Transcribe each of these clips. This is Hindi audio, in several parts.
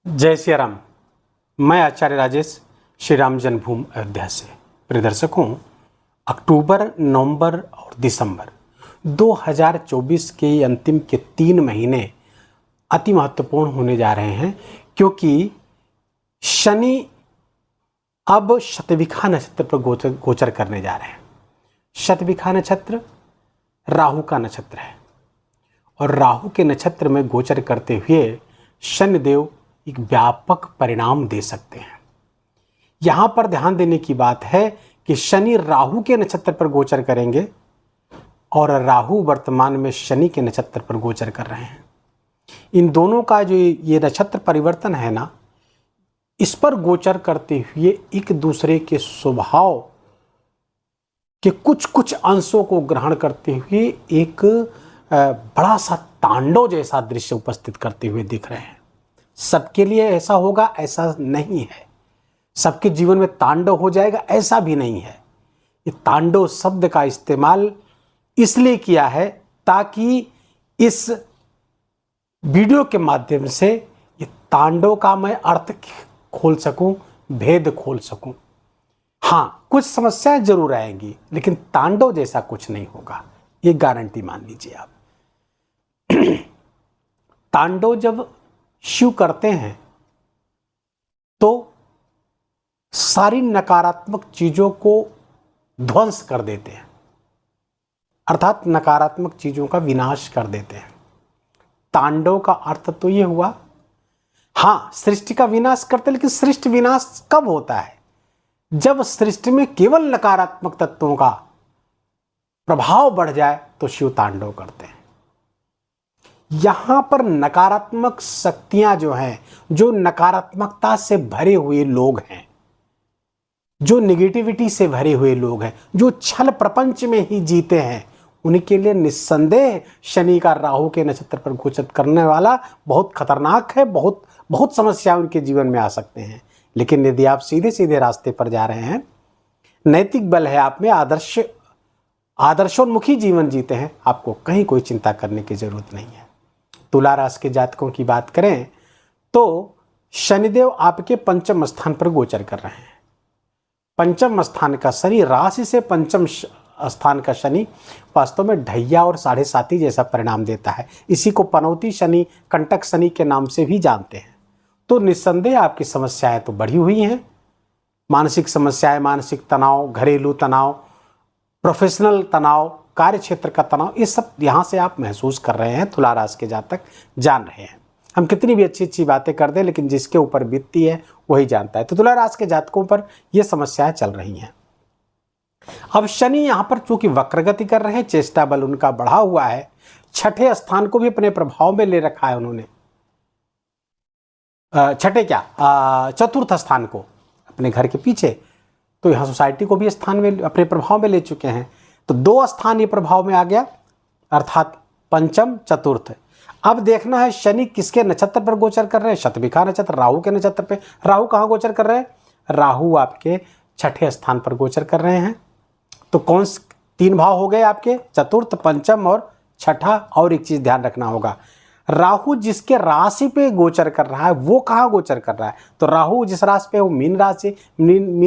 जय श्री राम। मैं आचार्य राजेश श्री राम जन्मभूमि अयोध्या से। प्रिय दर्शकों, अक्टूबर, नवंबर और दिसंबर 2024 के अंतिम के 3 महीने अति महत्वपूर्ण होने जा रहे हैं, क्योंकि शनि अब शतभिखा नक्षत्र पर गोचर करने जा रहे हैं। शतभिखा नक्षत्र राहु का नक्षत्र है और राहु के नक्षत्र में गोचर करते हुए शनिदेव एक व्यापक परिणाम दे सकते हैं। यहां पर ध्यान देने की बात है कि शनि राहु के नक्षत्र पर गोचर करेंगे और राहु वर्तमान में शनि के नक्षत्र पर गोचर कर रहे हैं। इन दोनों का जो ये नक्षत्र परिवर्तन है ना, इस पर गोचर करते हुए एक दूसरे के स्वभाव के कुछ कुछ अंशों को ग्रहण करते हुए एक बड़ा सा तांडव जैसा दृश्य उपस्थित करते हुए दिख रहे हैं। सबके लिए ऐसा होगा ऐसा नहीं है, सबके जीवन में तांडव हो जाएगा ऐसा भी नहीं है। ये तांडव शब्द का इस्तेमाल इसलिए किया है ताकि इस वीडियो के माध्यम से ये तांडव का मैं अर्थ खोल सकूं, भेद खोल सकूं। हाँ, कुछ समस्याएं जरूर आएंगी, लेकिन तांडव जैसा कुछ नहीं होगा, ये गारंटी मान लीजिए आप। तांडव जब शिव करते हैं तो सारी नकारात्मक चीजों को ध्वंस कर देते हैं, अर्थात नकारात्मक चीजों का विनाश कर देते हैं। तांडव का अर्थ तो ये हुआ, हाँ, सृष्टि का विनाश करते, लेकिन सृष्टि विनाश कब होता है? जब सृष्टि में केवल नकारात्मक तत्वों का प्रभाव बढ़ जाए तो शिव तांडव करते हैं। यहां पर नकारात्मक शक्तियां जो हैं, जो नकारात्मकता से भरे हुए लोग हैं, जो नेगेटिविटी से भरे हुए लोग हैं, जो छल प्रपंच में ही जीते हैं, उनके लिए निस्संदेह शनि का राहु के नक्षत्र पर गोचर करने वाला बहुत खतरनाक है। बहुत समस्या उनके जीवन में आ सकते हैं। लेकिन यदि आप सीधे सीधे रास्ते पर जा रहे हैं, नैतिक बल है आप में, आदर्शोन्मुखी जीवन जीते हैं, आपको कहीं कोई चिंता करने की जरूरत नहीं है। तुला राशि के जातकों की बात करें तो शनिदेव आपके पंचम स्थान पर गोचर कर रहे हैं। पंचम स्थान का शनि, राशि से पंचम स्थान का शनि वास्तव में ढैया और 7.5 जैसा परिणाम देता है। इसी को पनौती शनि, कंटक शनि के नाम से भी जानते हैं। तो निस्संदेह आपकी समस्याएं तो बढ़ी हुई हैं। मानसिक समस्याएं, मानसिक तनाव, घरेलू तनाव, प्रोफेशनल तनाव, कार्य क्षेत्र का तनाव, ये सब यहाँ से आप महसूस कर रहे हैं। तुला राशि के जातक जान रहे हैं। हम कितनी भी अच्छी अच्छी बातें कर दें, लेकिन जिसके ऊपर बीतती है वही जानता है। तो तुला राशि के जातकों पर ये समस्याएं चल रही हैं। अब शनि यहाँ पर चूंकि वक्रगति कर रहे हैं, चेष्टा बल उनका बढ़ा हुआ है, छठे स्थान को भी अपने प्रभाव में ले रखा है उन्होंने। चतुर्थ स्थान को अपने घर के पीछे, तो यहाँ सोसाइटी को भी स्थान में अपने प्रभाव में ले चुके हैं। तो 2 स्थान ये प्रभाव में आ गया, अर्थात पंचम चतुर्थ। अब देखना है शनि किसके नक्षत्र पर गोचर कर रहे हैं। शतभिखा नक्षत्र राहु के नक्षत्र पे। राहु कहाँ गोचर कर रहे हैं? राहु आपके छठे स्थान पर गोचर कर रहे हैं। तो कौन 3 भाव हो गए आपके? चतुर्थ, पंचम और छठा। और एक चीज ध्यान रखना होगा, राहु जिसके राशि पे गोचर कर रहा है वो कहाँ गोचर कर रहा है? तो राहु जिस राशि पे, वो मीन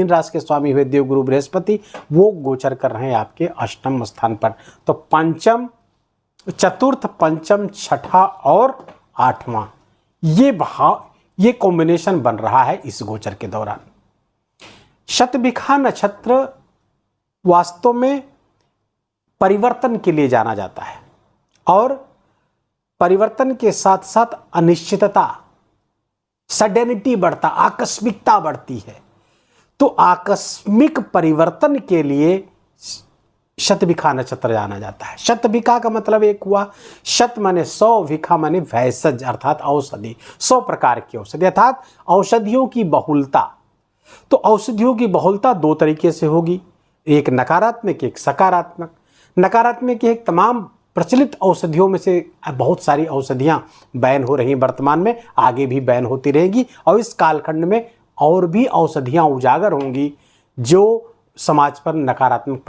राशि के स्वामी हुए देवगुरु बृहस्पति, वो गोचर कर रहे हैं आपके अष्टम स्थान पर। तो पंचम, चतुर्थ, पंचम, छठा और आठवां, ये भाव, ये कॉम्बिनेशन बन रहा है इस गोचर के दौरान। शतभिखा नक्षत्र वास्तव में परिवर्तन के लिए जाना जाता है और परिवर्तन के साथ साथ अनिश्चितता, सडेनिटी बढ़ता, आकस्मिकता बढ़ती है। तो आकस्मिक परिवर्तन के लिए शतभिखा नक्षत्र जाना जाता है। शतभिखा का मतलब एक हुआ, शत माने 100, भिखा माने भैषज अर्थात औषधि, 100 प्रकार की औषधि, अर्थात औषधियों की बहुलता। तो औषधियों की बहुलता 2 तरीके से होगी, एक नकारात्मक, एक सकारात्मक। नकारात्मक एक तमाम प्रचलित औषधियों में से बहुत सारी औषधियां बैन हो रही हैं वर्तमान में, आगे भी बैन होती रहेगी और इस कालखंड में और भी औषधियां उजागर होंगी जो समाज पर नकारात्मक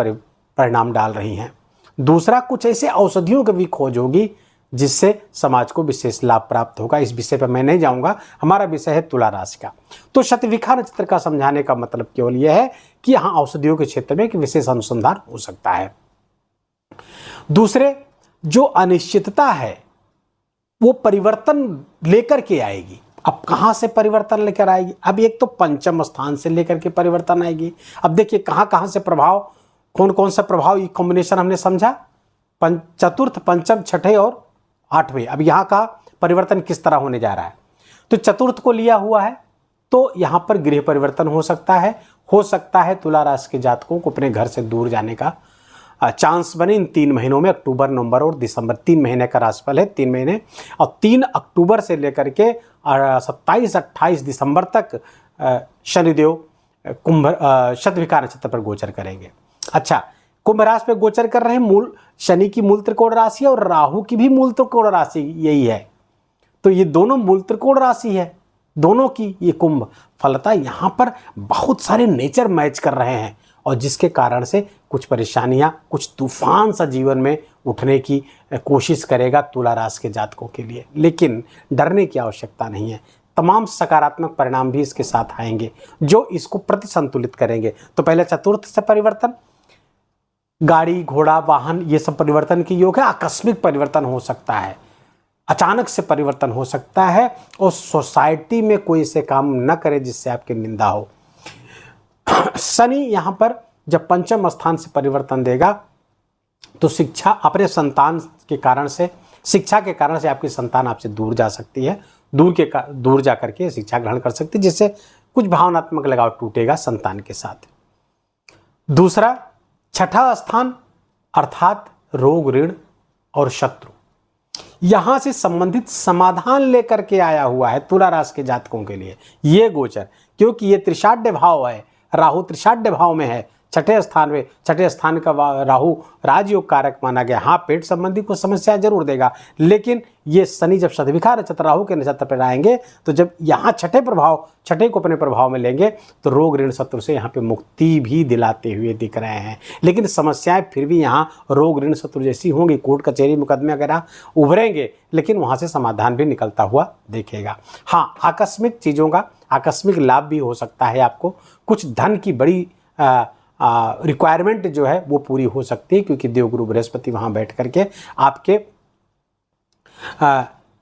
परिणाम डाल रही हैं। दूसरा, कुछ ऐसे औषधियों की भी खोज होगी जिससे समाज को विशेष लाभ प्राप्त होगा। इस विषय पर मैं नहीं जाऊंगा, हमारा विषय है तुला राशि का। तो शतभिखा नक्षत्र का समझाने का मतलब केवल यह है कि यहाँ औषधियों के क्षेत्र में एक विशेष अनुसंधान हो सकता है। दूसरे, जो अनिश्चितता है वो परिवर्तन लेकर के आएगी। अब कहां से परिवर्तन लेकर आएगी? अब एक तो पंचम स्थान से लेकर के परिवर्तन आएगी। अब देखिए कहां कहां से प्रभाव, कौन कौन सा प्रभाव, ये कॉम्बिनेशन हमने समझा, चतुर्थ, पंचम, छठे और आठवें। अब यहां का परिवर्तन किस तरह होने जा रहा है? तो चतुर्थ को लिया हुआ है, तो यहां पर गृह परिवर्तन हो सकता है तुला राशि के जातकों को अपने घर से दूर जाने का चांस बने इन 3 महीनों में, अक्टूबर, नवंबर और दिसंबर। 3 महीने का राशिफल है, 3 महीने, और 3 अक्टूबर से लेकर के 27-28 दिसंबर तक शनिदेव शतभिखा नक्षत्र पर गोचर करेंगे। अच्छा, कुंभ राशि पे गोचर कर रहे हैं, शनि की मूल त्रिकोण राशि है और राहु की भी मूल त्रिकोण राशि यही है। तो ये दोनों मूल त्रिकोण राशि है, दोनों की ये कुंभ। फलतः यहाँ पर बहुत सारे नेचर मैच कर रहे हैं और जिसके कारण से कुछ परेशानियां, कुछ तूफान सा जीवन में उठने की कोशिश करेगा तुला राशि के जातकों के लिए। लेकिन डरने की आवश्यकता नहीं है, तमाम सकारात्मक परिणाम भी इसके साथ आएंगे जो इसको प्रतिसंतुलित करेंगे। तो पहले चतुर्थ से परिवर्तन, गाड़ी, घोड़ा, वाहन, ये सब परिवर्तन की योग है। आकस्मिक परिवर्तन हो सकता है, अचानक से परिवर्तन हो सकता है, और सोसाइटी में कोई ऐसे काम न करे जिससे आपकी निंदा हो। शनि यहां पर जब पंचम स्थान से परिवर्तन देगा तो शिक्षा, अपने संतान के कारण से, शिक्षा के कारण से आपकी संतान आपसे दूर जा सकती है, दूर जा करके शिक्षा ग्रहण कर सकती है, जिससे कुछ भावनात्मक लगाव टूटेगा संतान के साथ। दूसरा, छठा स्थान अर्थात रोग, ऋण और शत्रु, यहां से संबंधित समाधान लेकर के आया हुआ है तुला राशि के जातकों के लिए ये गोचर, क्योंकि ये त्रिषाढ़ भाव है, राहु त्रिषाढ़ भाव में है, छठे स्थान में। छठे स्थान का राहु राजयोग कारक माना गया। हाँ, पेट संबंधी कुछ समस्या जरूर देगा, लेकिन ये शनि जब शतभिखा नक्षत्र राहु के नक्षत्र पर आएंगे तो जब यहाँ छठे को अपने प्रभाव में लेंगे तो रोग, ऋण, शत्रु से यहाँ पे मुक्ति भी दिलाते हुए दिख रहे हैं। लेकिन समस्याएं फिर भी यहाँ रोग, ऋण, शत्रु जैसी होंगी, कोर्ट कचहरी मुकदमे वगैरह उभरेंगे, लेकिन वहाँ से समाधान भी निकलता हुआ देखेगा। हाँ, आकस्मिक चीज़ों का आकस्मिक लाभ भी हो सकता है, आपको कुछ धन की बड़ी रिक्वायरमेंट जो है वो पूरी हो सकती है, क्योंकि देवगुरु बृहस्पति वहाँ बैठ करके आपके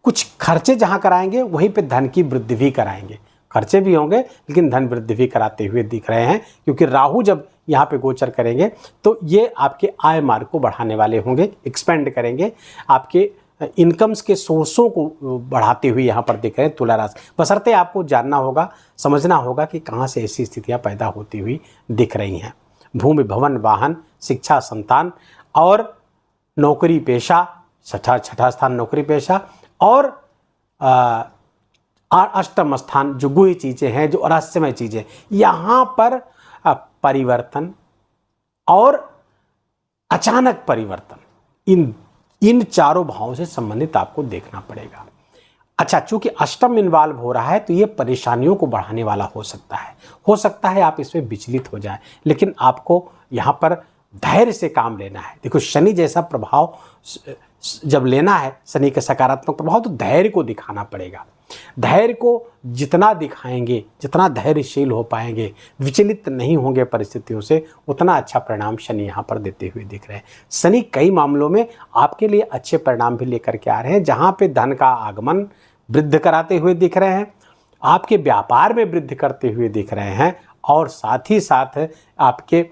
कुछ खर्चे जहाँ कराएंगे वहीं पे धन की वृद्धि भी कराएंगे। खर्चे भी होंगे लेकिन धन वृद्धि भी कराते हुए दिख रहे हैं, क्योंकि राहु जब यहाँ पे गोचर करेंगे तो ये आपके आय मार्ग को बढ़ाने वाले होंगे, एक्सपेंड करेंगे, आपके इनकम्स के सोर्सों को बढ़ाते हुए यहाँ पर दिख रहे हैं तुला राशि। बशर्ते आपको जानना होगा, समझना होगा कि कहाँ से ऐसी स्थितियाँ पैदा होती हुई दिख रही हैं। भूमि, भवन, वाहन, शिक्षा, संतान और नौकरी पेशा, छठा स्थान नौकरी पेशा, और अष्टम स्थान जो गुह्य चीज़ें हैं, जो रहस्यमय चीज़ें, यहाँ पर परिवर्तन और अचानक परिवर्तन, इन चारों भावों से संबंधित आपको देखना पड़ेगा। अच्छा, चूंकि अष्टम इन्वॉल्व हो रहा है तो ये परेशानियों को बढ़ाने वाला हो सकता है आप इसमें विचलित हो जाएं, लेकिन आपको यहाँ पर धैर्य से काम लेना है। देखो, शनि जैसा प्रभाव जब लेना है, शनि का सकारात्मक प्रभाव, तो धैर्य को दिखाना पड़ेगा। धैर्य को जितना दिखाएंगे, जितना धैर्यशील हो पाएंगे, विचलित नहीं होंगे परिस्थितियों से, उतना अच्छा परिणाम शनि यहाँ पर देते हुए दिख रहे हैं। शनि कई मामलों में आपके लिए अच्छे परिणाम भी लेकर के आ रहे हैं, जहाँ पे धन का आगमन वृद्धि कराते हुए दिख रहे हैं, आपके व्यापार में वृद्धि करते हुए दिख रहे हैं, और साथ ही साथ आपके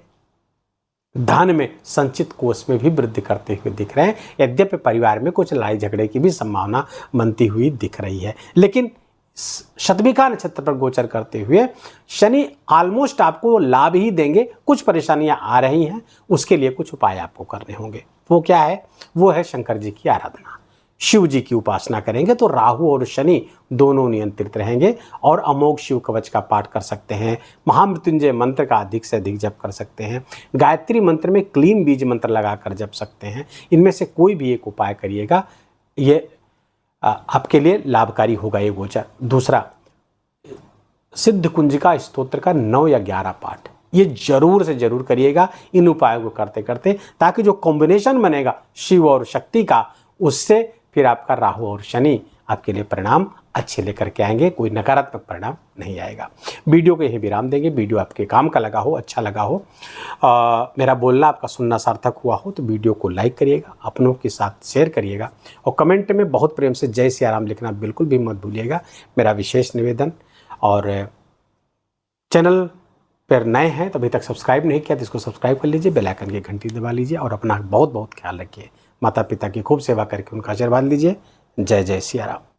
धन में संचित कोष में भी वृद्धि करते हुए दिख रहे हैं। यद्यपि परिवार में कुछ लड़ाई झगड़े की भी संभावना बनती हुई दिख रही है, लेकिन शतभिखा नक्षत्र पर गोचर करते हुए शनि ऑलमोस्ट आपको लाभ ही देंगे। कुछ परेशानियां आ रही हैं, उसके लिए कुछ उपाय आपको करने होंगे। वो क्या है? वो है शंकर जी की आराधना, शिव जी की उपासना करेंगे तो राहु और शनि दोनों नियंत्रित रहेंगे, और अमोघ शिव कवच का पाठ कर सकते हैं, महामृत्युंजय मंत्र का अधिक से अधिक जप कर सकते हैं, गायत्री मंत्र में क्लीम बीज मंत्र लगाकर जप सकते हैं। इनमें से कोई भी एक उपाय करिएगा, ये आपके लिए लाभकारी होगा ये गोचर। दूसरा, सिद्ध कुंजिका स्तोत्र का 9 या 11 पाठ ये जरूर से जरूर करिएगा इन उपायों को करते करते, ताकि जो कॉम्बिनेशन बनेगा शिव और शक्ति का, उससे फिर आपका राहु और शनि आपके लिए परिणाम अच्छे लेकर के आएंगे, कोई नकारात्मक परिणाम नहीं आएगा। वीडियो को यही विराम देंगे। वीडियो आपके काम का लगा हो, अच्छा लगा हो, मेरा बोलना आपका सुनना सार्थक हुआ हो तो वीडियो को लाइक करिएगा, अपनों के साथ शेयर करिएगा और कमेंट में बहुत प्रेम से जय सिया राम लिखना बिल्कुल भी मत भूलिएगा, मेरा विशेष निवेदन। और चैनल पर नए हैं तो अभी तक सब्सक्राइब नहीं किया तो इसको सब्सक्राइब कर लीजिए, बेल आइकन की घंटी दबा लीजिए और अपना बहुत बहुत ख्याल रखिए। माता पिता की खूब सेवा करके उनका आशीर्वाद लीजिए। जय जय सिया राम।